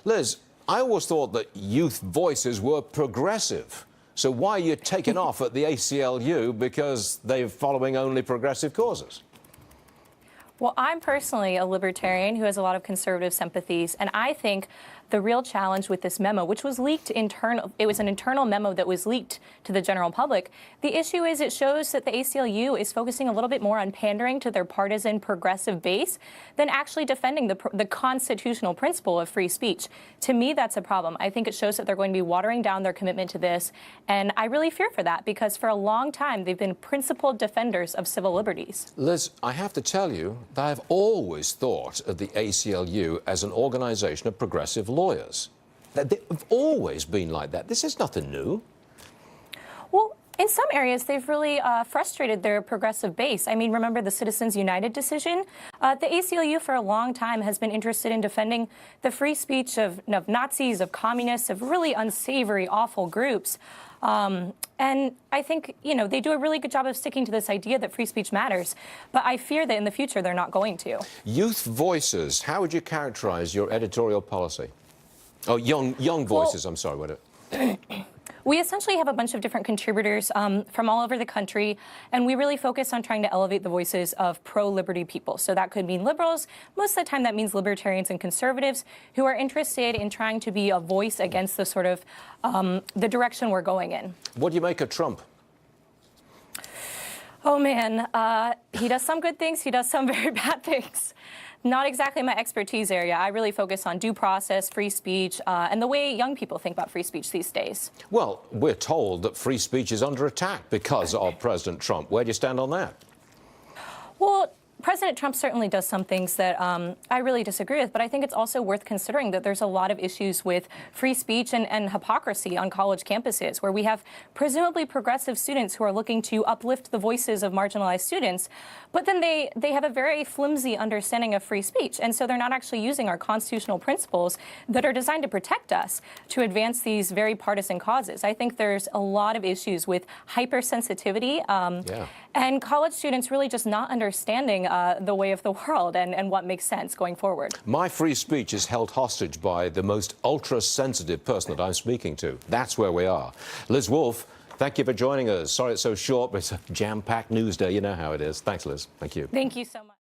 Liz, I always thought that youth voices were progressive. So why are you taking off at the ACLU because they're following only progressive causes? Well, I'm personally a libertarian who has a lot of conservative sympathies, and I think the real challenge with this memo, which was leaked it was an internal memo that was leaked to the general public. The issue is it shows that the ACLU is focusing a little bit more on pandering to their partisan progressive base than actually defending the constitutional principle of free speech. To me, that's a problem. I think it shows that they're going to be watering down their commitment to this, and I really fear for that because for a long time they've been principled defenders of civil liberties. Liz, I have to tell you that I've always thought of the ACLU as an organization of progressive lawyers. They've always been like that. This is nothing new. Well, in some areas, they've really frustrated their progressive base. I mean, remember the Citizens United decision? The ACLU for a long time has been interested in defending the free speech of Nazis, of communists, of really unsavory, awful groups. And I think, they do a really good job of sticking to this idea that free speech matters. But I fear that in the future, they're not going to. Youth voices, how would you characterize your editorial policy? Oh, young voices, well, I'm sorry, what? We essentially have a bunch of different contributors from all over the country, and we really focus on trying to elevate the voices of pro-liberty people. So that could mean liberals. Most of the time that means libertarians and conservatives who are interested in trying to be a voice against the sort of the direction we're going in. What do you make of Trump? Oh, man, he does some good things. He does some very bad things. Not exactly my expertise area. I really focus on due process, free speech, and the way young people think about free speech these days. Well, we're told that free speech is under attack because of President Trump. Where do you stand on that? Well, President Trump certainly does some things that I really disagree with, but I think it's also worth considering that there's a lot of issues with free speech and hypocrisy on college campuses, where we have presumably progressive students who are looking to uplift the voices of marginalized students, but then they have a very flimsy understanding of free speech, and so they're not actually using our constitutional principles that are designed to protect us to advance these very partisan causes. I think there's a lot of issues with hypersensitivity and college students really just not understanding the way of the world and what makes sense going forward. My free speech is held hostage by the most ultra-sensitive person that I'm speaking to. That's where we are. Liz Wolfe, thank you for joining us. Sorry it's so short, but it's a jam-packed news day. You know how it is. Thanks, Liz. Thank you. Thank you so much.